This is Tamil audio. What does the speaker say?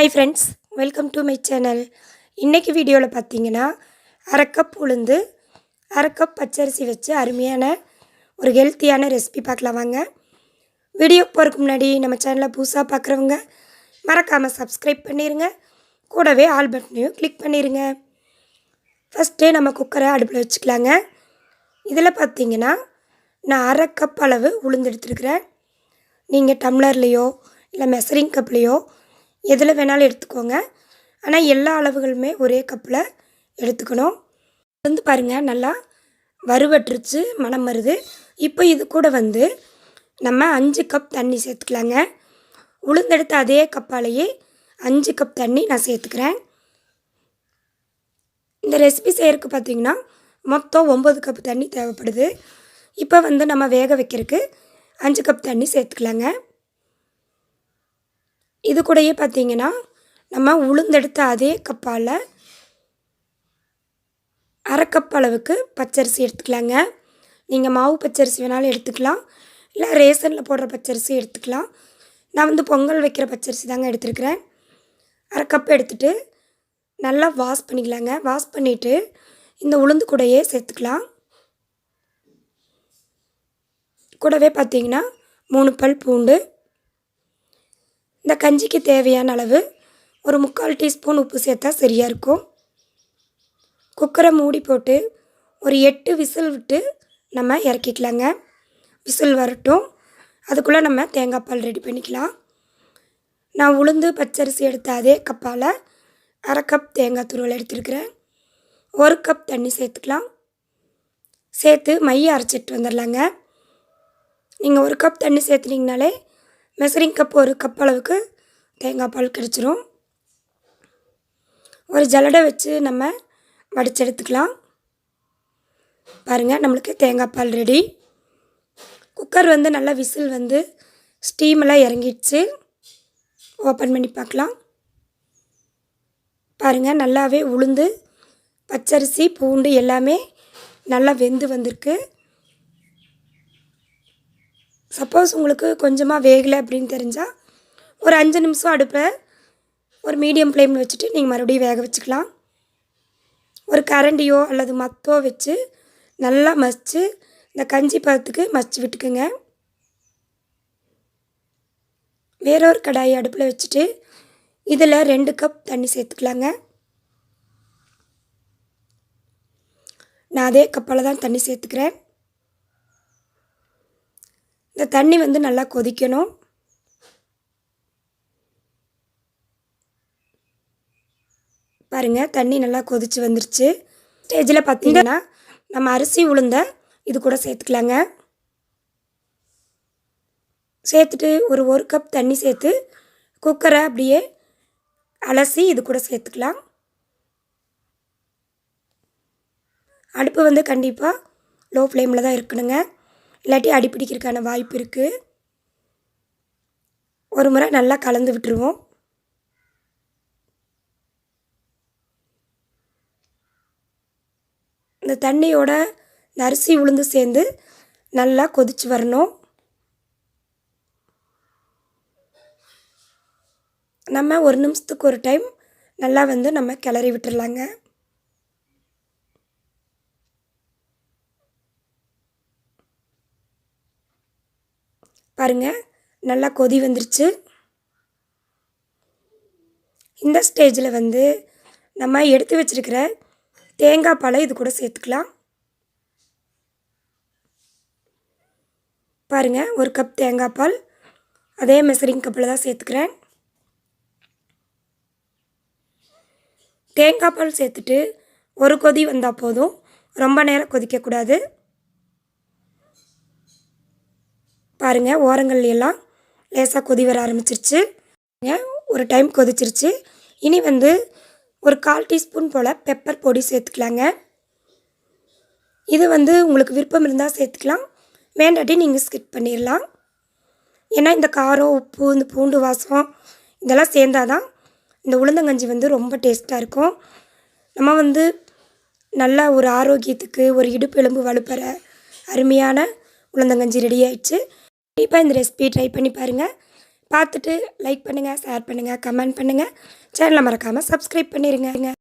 Hi friends, welcome to my channel. இன்னைக்கு வீடியோவில் பார்த்தீங்கன்னா அரை கப் உளுந்து அரை கப் பச்சரிசி வச்சு அருமையான ஒரு ஹெல்த்தியான ரெசிபி பார்க்கலாம் வாங்க. வீடியோ போகிறதுக்கு முன்னாடி நம்ம சேனலை புதுசாக பார்க்குறவங்க மறக்காமல் சப்ஸ்கிரைப் பண்ணிடுங்க. கூடவே ஆல் பட்டனையும் கிளிக் பண்ணிடுங்க. ஃபஸ்ட்டு நம்ம குக்கரை அடுப்பில் வச்சுக்கலாங்க. இதில் பார்த்தீங்கன்னா நான் அரை கப் அளவு உளுந்து எடுத்துருக்கிறேன். நீங்கள் டம்ளர்லேயோ இல்லை மெஷரிங் கப்லேயோ எதில் வேணாலும் எடுத்துக்கோங்க. ஆனால் எல்லா அளவுகளுமே ஒரே கப்பில் எடுத்துக்கணும். வந்து பாருங்கள், நல்லா வறுவட்டுருச்சு, மணம் வருது. இப்போ இது கூட நம்ம 5 கப் தண்ணி சேர்த்துக்கலாங்க. உளுந்தெடுத்த அதே கப்பாலேயே 5 கப் தண்ணி நான் சேர்த்துக்கிறேன். இந்த ரெசிபி செய்கிறதுக்கு பார்த்திங்கன்னா மொத்தம் 9 கப் தண்ணி தேவைப்படுது. இப்போ நம்ம வேக வைக்கிறதுக்கு 5 கப் தண்ணி சேர்த்துக்கலாங்க. இது கூடயே பார்த்திங்கன்னா நம்ம உளுந்தெடுத்த அதே கப்பால் அரை கப் அளவுக்கு பச்சரிசி எடுத்துக்கலாங்க. நீங்கள் மாவு பச்சரிசி வேணாலும் எடுத்துக்கலாம், இல்லை ரேஷனில் போடுற பச்சரிசி எடுத்துக்கலாம். நான் பொங்கல் வைக்கிற பச்சரிசி தாங்க எடுத்துருக்கிறேன். அரை கப் எடுத்துகிட்டு நல்லா வாஷ் பண்ணிக்கலாங்க. வாஷ் பண்ணிவிட்டு இந்த உளுந்து கூடையே சேர்த்துக்கலாம். கூடவே பார்த்திங்கன்னா 3 பல் பூண்டு, இந்த கஞ்சிக்கு தேவையான அளவு ஒரு 3/4 டீஸ்பூன் உப்பு சேர்த்தா சரியாக இருக்கும். குக்கரை மூடி போட்டு ஒரு 8 விசில் விட்டு நம்ம இறக்கிக்கலாங்க. விசில் வரட்டும், அதுக்குள்ளே நம்ம தேங்காய் பால் ரெடி பண்ணிக்கலாம். நான் உளுந்து பச்சரிசி எடுத்த அதே கப்பால் அரை கப் தேங்காய் துருவல் எடுத்துருக்கிறேன். 1 கப் தண்ணி சேர்த்துக்கலாம். சேர்த்து மைய அரைச்சிட்டு வந்துடலாங்க. நீங்கள் 1 கப் தண்ணி சேர்த்துனீங்கனாலே மெஷரிங் கப் 1 கப் அளவுக்கு தேங்காய் பால் கிடச்சிரும். ஒரு ஜல்லடை வச்சு நம்ம வடித்து எடுத்துக்கலாம். பாருங்கள், நம்மளுக்கு தேங்காய் பால் ரெடி. குக்கர் நல்லா விசில் ஸ்டீமெல்லாம் இறங்கிடுச்சு. ஓப்பன் பண்ணி பார்க்கலாம். பாருங்கள், நல்லாவே உளுந்து பச்சரிசி பூண்டு எல்லாமே நல்லா வெந்து வந்திருக்கு. சப்போஸ் உங்களுக்கு கொஞ்சமாக வேகலை அப்படின்னு தெரிஞ்சால் ஒரு 5 நிமிஷம் அடுப்பில் ஒரு மீடியம் ஃப்ளேமில் வச்சுட்டு நீங்கள் மறுபடியும் வேக வச்சுக்கலாம். ஒரு கரண்டியோ அல்லது மத்தோ வச்சு நல்லா மசித்து இந்த கஞ்சி பதத்துக்கு மசித்து விட்டுக்குங்க. வேறொரு கடாயை அடுப்பில் வச்சுட்டு இதில் 2 கப் தண்ணி சேர்த்துக்கலாங்க. நான் அதே கப்பால் தான் தண்ணி சேர்த்துக்கிறேன். இந்த தண்ணி நல்லா கொதிக்கணும். பாருங்கள், தண்ணி நல்லா கொதித்து வந்துருச்சு. ஸ்டேஜில் பார்த்திங்கன்னா நம்ம அரிசி உளுந்த இது கூட சேர்த்துக்கலாங்க. சேர்த்துட்டு ஒரு கப் தண்ணி சேர்த்து குக்கரை அப்படியே அலசி இது கூட சேர்த்துக்கலாம். அடுப்பு கண்டிப்பாக லோ ஃப்ளேமில் தான் இருக்கணுங்க, இல்லாட்டி அடிப்பிடிக்கிறதுக்கான வாய்ப்பு இருக்குது. ஒரு முறை நல்லா கலந்து விட்டுருவோம். இந்த தண்ணியோட அரிசி உளுந்து சேர்ந்து நல்லா கொதித்து வரணும். நம்ம 1 நிமிஷத்துக்கு ஒரு டைம் நல்லா நம்ம கிளறி விட்டுடலாங்க. பாருங்கள், நல்லா கொதி வந்துருச்சு. இந்த ஸ்டேஜில் நம்ம எடுத்து வச்சுருக்கிற தேங்காய் பாலை இது கூட சேர்த்துக்கலாம். பாருங்கள், 1 கப் தேங்காய் பால் அதே மெஷரிங் கப்பில் தான் சேர்த்துக்கிறேன். தேங்காய் பால் சேர்த்துட்டு ஒரு கொதி வந்தால் போதும், ரொம்ப நேரம் கொதிக்கக்கூடாது. பாருங்கள், ஓரங்கள் எல்லாம் லேசாக கொதி வர ஆரம்பிச்சிருச்சு. ஒரு டைம் கொதிச்சிருச்சு. இனி ஒரு 1/4 டீஸ்பூன் போல் பெப்பர் பொடி சேர்த்துக்கலாங்க. இது உங்களுக்கு விருப்பம் இருந்தால் சேர்த்துக்கலாம், வேண்டாட்டி நீங்கள் ஸ்கிப் பண்ணிடலாம். ஏன்னா இந்த காரம் உப்பு இந்த பூண்டு வாசம் இதெல்லாம் சேர்ந்தால் தான் இந்த உளுந்தங்கஞ்சி ரொம்ப டேஸ்ட்டாக இருக்கும். நம்ம நல்லா ஒரு ஆரோக்கியத்துக்கு ஒரு இடுப்பு எலும்பு வலுப்பெற அருமையான உளுந்தங்கஞ்சி ரெடி ஆயிடுச்சு. கண்டிப்பாக இந்த ரெசிபி ட்ரை பண்ணி பாருங்கள். பார்த்துட்டு லைக் பண்ணுங்கள், ஷேர் பண்ணுங்கள், கமெண்ட் பண்ணுங்கள். சேனலை மறக்காமல் சப்ஸ்கிரைப் பண்ணிடுங்க.